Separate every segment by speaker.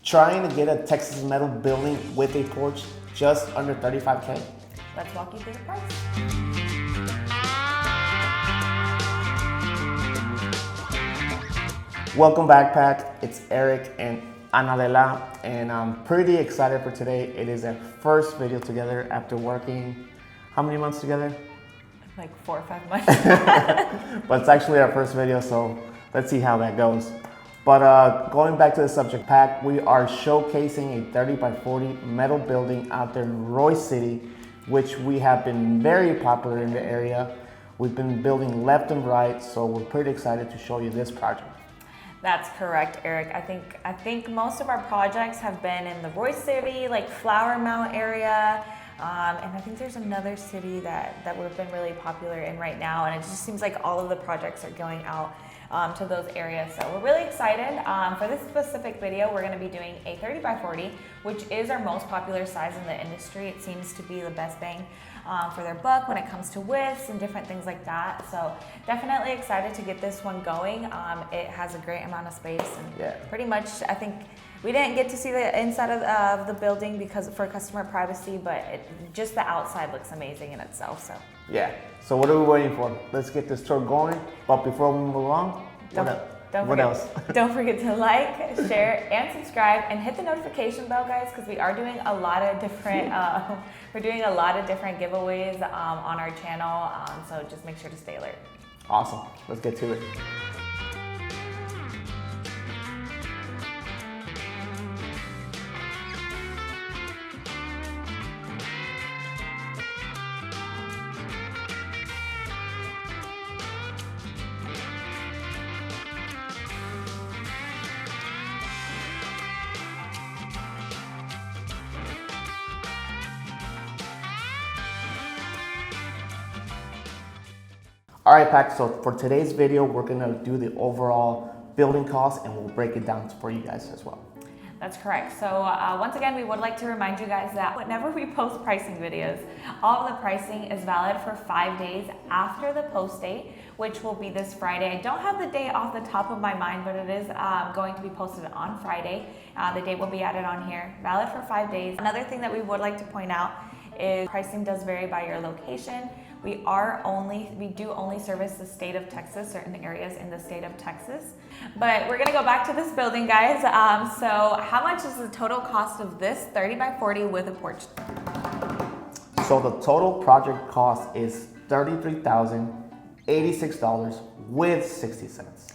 Speaker 1: Trying to get a Texas metal building with a porch just under 35K.
Speaker 2: Let's walk you through the price.
Speaker 1: Welcome back, Pat. It's Eric and Anadela, and I'm pretty excited for today. It is our first video together after working, how many months together?
Speaker 2: Like 4 or 5 months.
Speaker 1: But it's actually our first video, so let's see how that goes. But going back to the subject, Pat, we are showcasing a 30 by 40 metal building out there in Royse City, which we have been very popular in the area. We've been building left and right, so we're pretty excited to show you this project.
Speaker 2: That's correct, Eric. I think most of our projects have been in the Royse City, like Flower Mound area. And I think there's another city that we've been really popular in right now. And it just seems like all of the projects are going out to those areas. So we're really excited. For this specific video, we're gonna be doing a 30 by 40, which is our most popular size in the industry. It seems to be the best bang for their buck when it comes to widths and different things like that. So definitely excited to get this one going. It has a great amount of space and pretty much, I think, we didn't get to see the inside of the building because for customer privacy, but just the outside looks amazing in itself. So
Speaker 1: yeah. So what are we waiting for? Let's get this tour going. But before we move on, what else?
Speaker 2: Don't forget to like, share, and subscribe, and hit the notification bell, guys, because we are doing a lot of different. We're doing a lot of different giveaways on our channel. So just make sure to stay alert.
Speaker 1: Awesome. Let's get to it. All right, Pac, so for today's video, we're gonna do the overall building cost and we'll break it down for you guys as well.
Speaker 2: That's correct. So once again, we would like to remind you guys that whenever we post pricing videos, all of the pricing is valid for 5 days after the post date, which will be this Friday. I don't have the date off the top of my mind, but it is going to be posted on Friday. The date will be added on here, valid for 5 days. Another thing that we would like to point out is pricing does vary by your location. We do only service the state of Texas, certain areas in the state of Texas. But we're gonna go back to this building, guys. So how much is the total cost of this 30 by 40 with a porch?
Speaker 1: So the total project cost is $33,086 with 60 cents.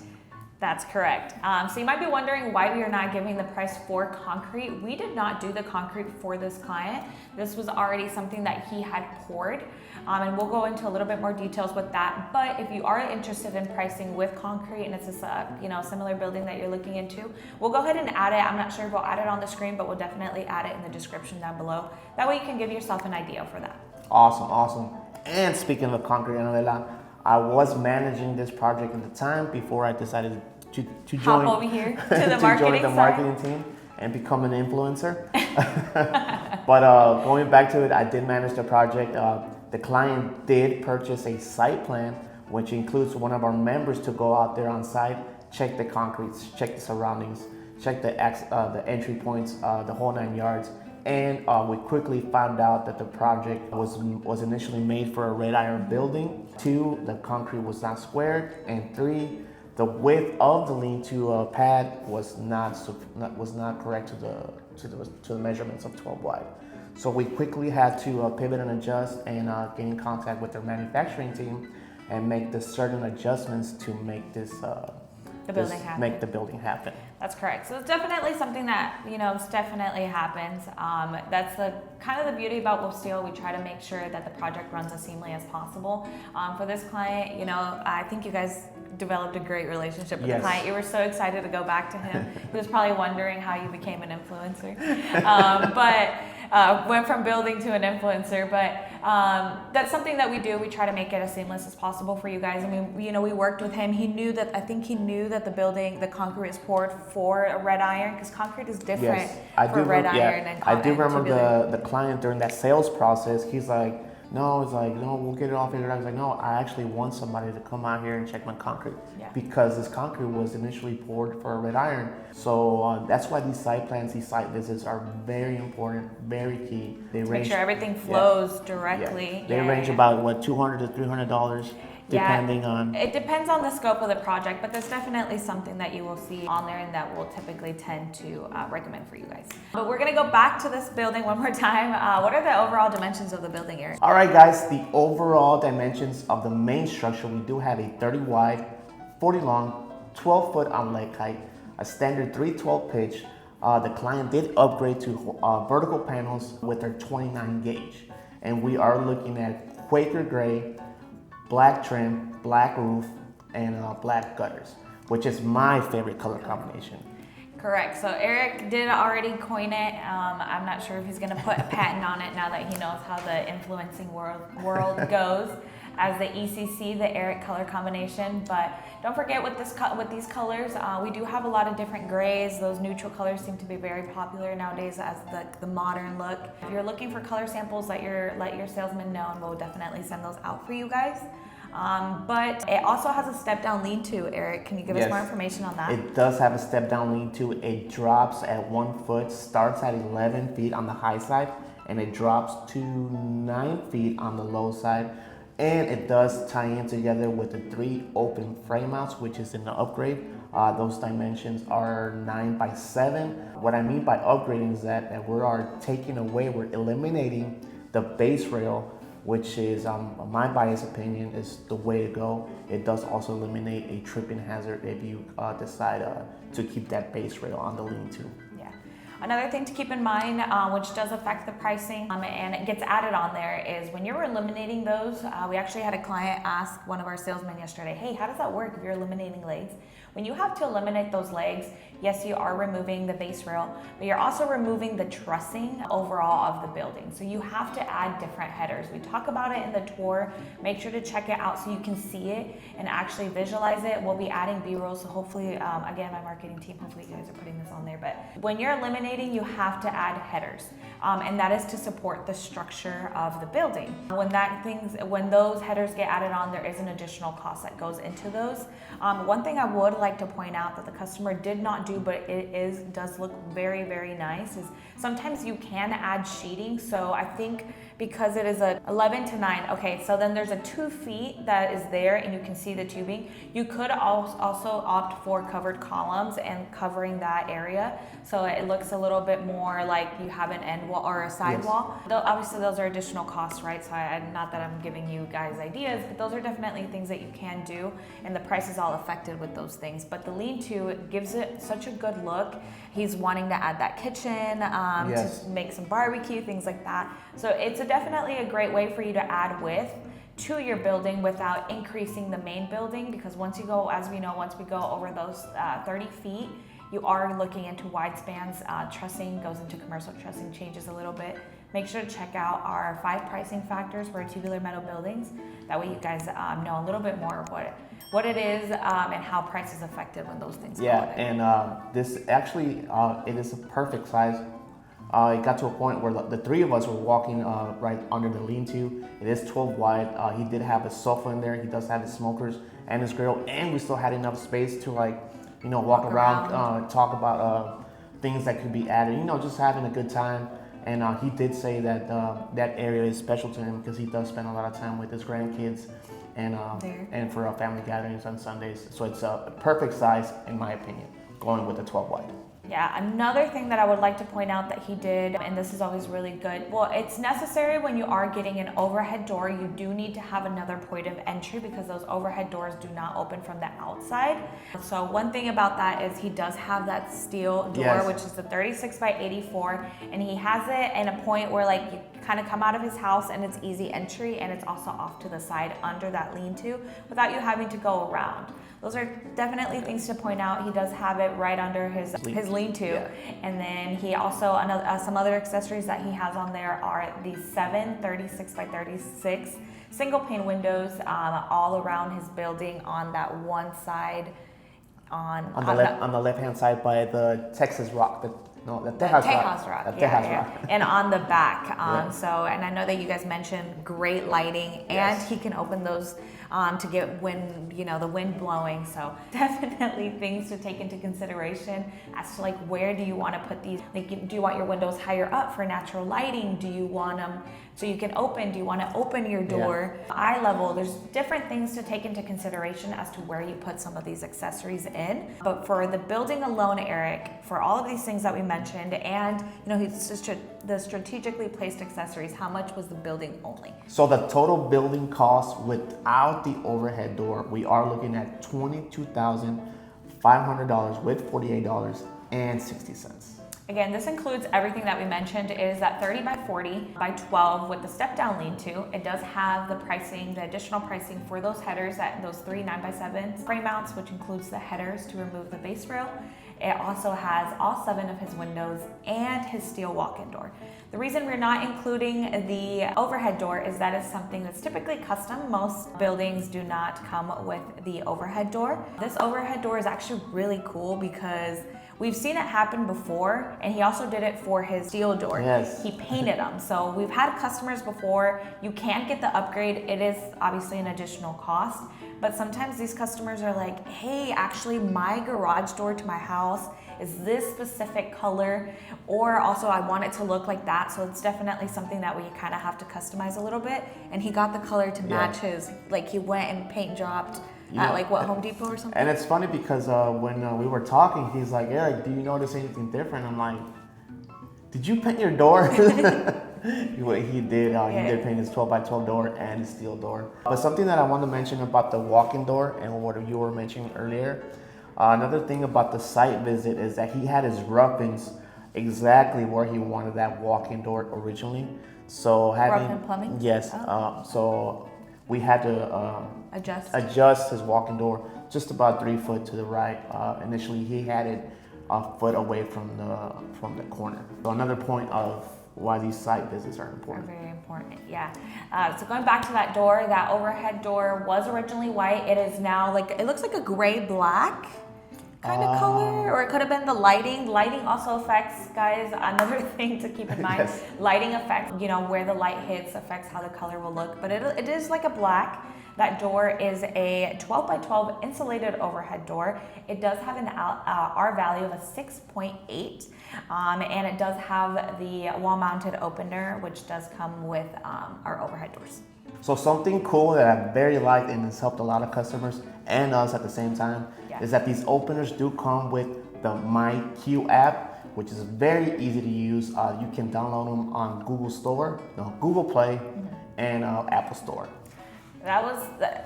Speaker 2: That's correct. So you might be wondering why we are not giving the price for concrete. We did not do the concrete for this client. This was already something that he had poured. And we'll go into a little bit more details with that. But if you are interested in pricing with concrete and it's a similar building that you're looking into, we'll go ahead and add it. I'm not sure if we'll add it on the screen, but we'll definitely add it in the description down below. That way you can give yourself an idea for that.
Speaker 1: Awesome, awesome. And speaking of concrete, Anadela, I was managing this project at the time before I decided to join
Speaker 2: over here to the
Speaker 1: marketing team and become an influencer. But going back to it, I did manage the project. The client did purchase a site plan, which includes one of our members to go out there on site, check the concretes, check the surroundings, check the entry points, the whole 9 yards. And we quickly found out that the project was initially made for a red iron building. 2, the concrete was not squared, and 3, the width of the lean-to pad was not correct to the measurements of 12 wide. So we quickly had to pivot and adjust and get in contact with their manufacturing team and make the certain adjustments to make the building happen.
Speaker 2: That's correct. So it's definitely something that, definitely happens. That's the kind of the beauty about WolfSteel. We try to make sure that the project runs as seamlessly as possible. For this client, I think you guys developed a great relationship with the client. You were so excited to go back to him. He was probably wondering how you became an influencer. Went from building to an influencer, but that's something that we do. We try to make it as seamless as possible for you guys. I mean, we worked with him. He knew that the concrete is poured for a red iron because concrete is different for red iron and
Speaker 1: I do remember the client during that sales process. He's like, no, it's like, no, we'll get it all figured out. I was like, no, I actually want somebody to come out here and check my concrete.
Speaker 2: Yeah.
Speaker 1: Because this concrete was initially poured for a red iron. So that's why these site plans, these site visits are very important, very key. They
Speaker 2: Make sure everything flows
Speaker 1: Yeah.
Speaker 2: directly.
Speaker 1: They range about what, $200 to $300, depending on.
Speaker 2: It depends on the scope of the project, but there's definitely something that you will see on there and that we'll typically tend to recommend for you guys. But we're gonna go back to this building one more time. What are the overall dimensions of the building, Eric?
Speaker 1: All right, guys, the overall dimensions of the main structure, we do have a 30 wide, 40 long, 12 foot on leg height, a standard 312 pitch. The client did upgrade to vertical panels with their 29 gauge. And we are looking at Quaker gray, black trim, black roof, and black gutters, which is my favorite color combination.
Speaker 2: Correct. So Eric did already coin it. I'm not sure if he's going to put a patent on it now that he knows how the influencing world goes as the ECC, the Eric color combination. But don't forget with these colors, we do have a lot of different grays. Those neutral colors seem to be very popular nowadays as the modern look. If you're looking for color samples, let your salesman know, and we'll definitely send those out for you guys. But it also has a step down lean-to. Eric, can you give us more information on that?
Speaker 1: It does have a step down lean-to. It drops at 1 foot, starts at 11 feet on the high side, and it drops to 9 feet on the low side. And it does tie in together with the 3 open frame mounts, which is in the upgrade. Those dimensions are 9 by 7. What I mean by upgrading is that we are taking away, we're eliminating the base rail, which is, my biased opinion, is the way to go. It does also eliminate a tripping hazard if you decide to keep that base rail on the lean-to.
Speaker 2: Yeah. Another thing to keep in mind, which does affect the pricing, and it gets added on there, is when you're eliminating those, we actually had a client ask one of our salesmen yesterday, hey, how does that work if you're eliminating legs? When you have to eliminate those legs, yes, you are removing the base rail, but you're also removing the trussing overall of the building. So you have to add different headers. We talk about it in the tour. Make sure to check it out so you can see it and actually visualize it. We'll be adding B-roll, so hopefully, again, my marketing team, hopefully you guys are putting this on there, but when you're eliminating, you have to add headers, and that is to support the structure of the building. When those headers get added on, there is an additional cost that goes into those. One thing I would like to point out that the customer did not do, but it does look very, very nice, is sometimes you can add sheeting. So I think because it is a 11 to 9, okay, so then there's a 2 feet that is there and you can see the tubing. You could also opt for covered columns and covering that area, so it looks a little bit more like you have an end wall or a side wall. Though obviously those are additional costs, right? So not that I'm giving you guys ideas, but those are definitely things that you can do, and the price is all affected with those things. But the lean-to gives it such a good look. He's wanting to add that kitchen to make some barbecue, things like that. So it's definitely a great way for you to add width to your building without increasing the main building, because once we go over those 30 feet, you are looking into wide spans. Trussing goes into commercial trussing, changes a little bit. Make sure to check out our 5 pricing factors for tubular metal buildings. That way you guys know a little bit more of what it is and how price is affected when those things go in.
Speaker 1: And this actually, it is a perfect size. It got to a point where the 3 of us were walking right under the lean-to. It is 12 wide. He did have a sofa in there. He does have his smokers and his grill, and we still had enough space to walk around, talk about things that could be added. Just having a good time. And he did say that that area is special to him because he does spend a lot of time with his grandkids and for family gatherings on Sundays. So it's a perfect size, in my opinion, going with the 12 wide.
Speaker 2: Yeah, another thing that I would like to point out that he did, and this is always really good, well, it's necessary when you are getting an overhead door, you do need to have another point of entry because those overhead doors do not open from the outside. So one thing about that is he does have that steel door, which is the 36 by 84, and he has it in a point where you kind of come out of his house and it's easy entry, and it's also off to the side under that lean-to without you having to go around. Those are definitely things to point out. He does have it right under his lean-to. And then he also, some other accessories that he has on there are these 7 36 by 36 single pane windows all around his building on that one side. On the left-hand side by the Texas rock,
Speaker 1: No, the Tejas
Speaker 2: Tejas rock.
Speaker 1: The
Speaker 2: Yeah,
Speaker 1: Tejas
Speaker 2: yeah.
Speaker 1: rock.
Speaker 2: And on the back.
Speaker 1: Yeah.
Speaker 2: So, and I know that you guys mentioned great lighting, and
Speaker 1: Yes.
Speaker 2: he can open those to get wind, the wind blowing. So definitely things to take into consideration as to like, where do you want to put these? Like, do you want your windows higher up for natural lighting? Do you want them so you can open? Do you want to open your door eye level? There's different things to take into consideration as to where you put some of these accessories in. But for the building alone, Eric, for all of these things that we mentioned, and the strategically placed accessories, how much was the building only?
Speaker 1: So the total building cost without the overhead door, we are looking at $22,500 with $48.60.
Speaker 2: Again, this includes everything that we mentioned. It is that 30 by 40 by 12 with the step down lean-to. It does have the pricing, the additional pricing for those headers, those 3 9x7 frame mounts, which includes the headers to remove the base rail. It also has all 7 of his windows and his steel walk-in door. The reason we're not including the overhead door is that is something that's typically custom. Most buildings do not come with the overhead door. This overhead door is actually really cool because we've seen it happen before, and he also did it for his steel door.
Speaker 1: Yes.
Speaker 2: He painted them. So we've had customers before. You can get the upgrade. It is obviously an additional cost, but sometimes these customers are like, hey, actually my garage door to my house is this specific color, or also I want it to look like that. So it's definitely something that we kind of have to customize a little bit. And he got the color to match his, like he went and paint dropped at like what, Home Depot or something?
Speaker 1: And it's funny because when we were talking, he's like, yeah, do you notice anything different? I'm like, did you paint your door? He did. He did paint his 12 by 12 door and his steel door. But something that I want to mention about the walk-in door and what you were mentioning earlier, another thing about the site visit is that he had his rough-ins exactly where he wanted that walk-in door originally. So having
Speaker 2: Rough-in plumbing?
Speaker 1: Yes. So we had to adjust his walk-in door just about 3 foot to the right. Initially, he had it a foot away from the corner. So another point of why these site visits are important.
Speaker 2: Very important, yeah. So going back to that door, that overhead door was originally white. It is now it looks like a gray black kind of color, or it could have been the lighting. Lighting also affects, guys, another thing to keep in mind.
Speaker 1: Yes.
Speaker 2: Lighting affects, where the light hits affects how the color will look, but it is like a black. That door is a 12 by 12 insulated overhead door. It does have an R value of a 6.8, and it does have the wall mounted opener, which does come with our overhead doors.
Speaker 1: So something cool that I very liked and has helped a lot of customers and us at the same time is that these openers do come with the MyQ app, which is very easy to use. You can download them on Google Play, and Apple Store.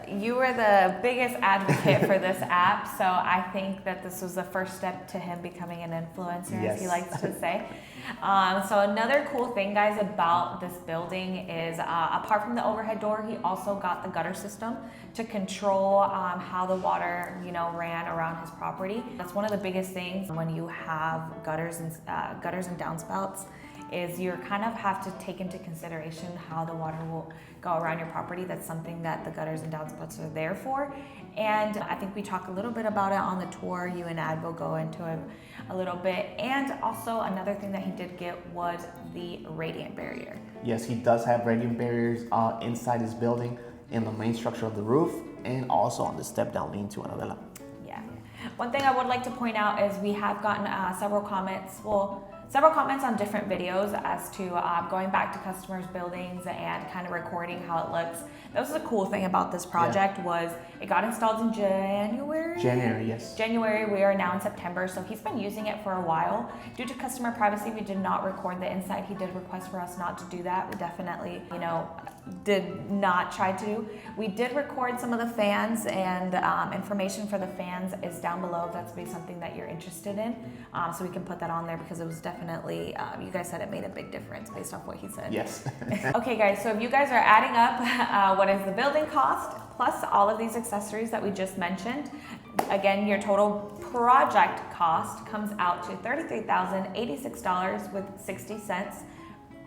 Speaker 2: You were the biggest advocate for this app, so I think that this was the first step to him becoming an influencer, as he likes to say. So another cool thing, guys, about this building is, apart from the overhead door, he also got the gutter system to control how the water, ran around his property. That's one of the biggest things when you have gutters and downspouts, is you kind of have to take into consideration how the water will go around your property. That's something that the gutters and downspouts are there for. And I think we talk a little bit about it on the tour. You and Ad will go into it a little bit. And also another thing that he did get was the radiant barrier.
Speaker 1: Yes, he does have radiant barriers inside his building, in the main structure of the roof, and also on the step down lean-to.
Speaker 2: Yeah. One thing I would like to point out is we have gotten several comments on different videos as to going back to customers' buildings and kind of recording how it looks. That was the cool thing about this project was it got installed in January?
Speaker 1: January, yes.
Speaker 2: January, we are now in September, so he's been using it for a while. Due to customer privacy, we did not record the inside. He did request for us not to do that. We definitely, did not try to. We did record some of the fans, and information for the fans is down below if that's something that you're interested in. So we can put that on there because it was definitely, you guys said it made a big difference based off what he said.
Speaker 1: Yes.
Speaker 2: Okay, guys, so if you guys are adding up what is the building cost plus all of these accessories that we just mentioned, again, your total project cost comes out to $33,086.60.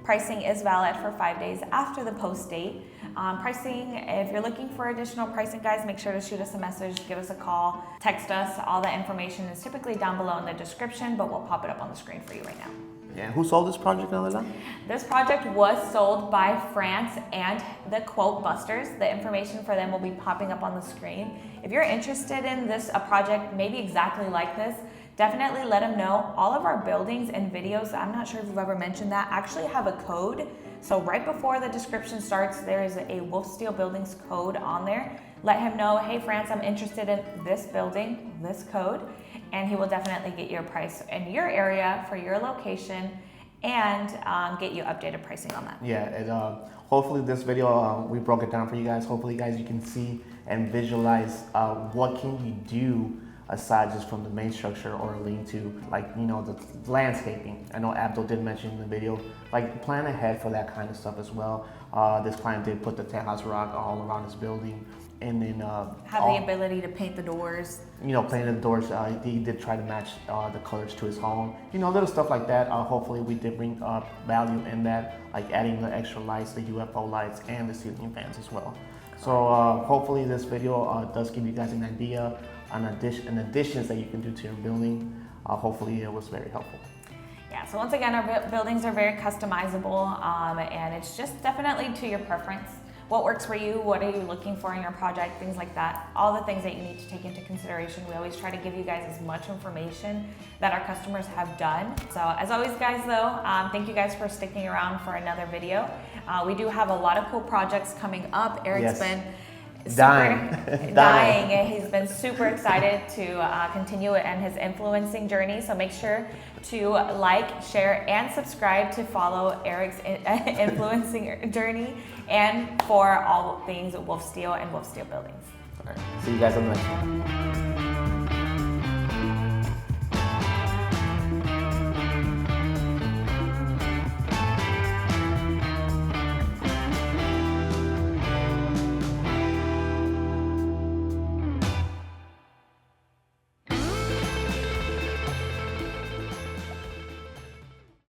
Speaker 2: Pricing is valid for 5 days after the post date. Pricing, if you're looking for additional pricing, guys, make sure to shoot us a message, give us a call, text us. All that information is typically down below in the description, but we'll pop it up on the screen for you right now.
Speaker 1: Yeah, who sold this project, Alela?
Speaker 2: This project was sold by France and the Quote Busters. The information for them will be popping up on the screen. If you're interested in a project maybe exactly like this, definitely let them know. All of our buildings and videos, I'm not sure if we've ever mentioned that, actually have a code. So right before the description starts, there is a WolfSteel Buildings code on there. Let him know, hey France, I'm interested in this building, this code, and he will definitely get you a price in your area for your location and get you updated pricing on that.
Speaker 1: Yeah, and hopefully this video, we broke it down for you guys. Hopefully guys, you can see and visualize what can you do aside just from the main structure or lean-to, like, you know, the landscaping. I know Abdul did mention in the video, like, plan ahead for that kind of stuff as well. This client did put the Tejas rock all around his building, and then
Speaker 2: have the ability to paint the doors.
Speaker 1: You know, painting the doors. He did try to match the colors to his home. You know, little stuff like that. Hopefully, we did bring value in that, like adding the extra lights, the UFO lights, and the ceiling fans as well. So hopefully, this video does give you guys an idea on additions that you can do to your building. Hopefully, it was very helpful.
Speaker 2: Yeah, so once again, our buildings are very customizable, and it's just definitely to your preference. What works for you? What are you looking for in your project? Things like that. All the things that you need to take into consideration. We always try to give you guys as much information that our customers have done. So as always, guys, though, thank you guys for sticking around for another video. We do have a lot of cool projects coming up. Eric's been dying. He's been super excited to continue it and his influencing journey. So make sure to like, share, and subscribe to follow Eric's influencing journey and for all things WolfSteel and WolfSteel Buildings.
Speaker 1: All right. See you guys on the next one.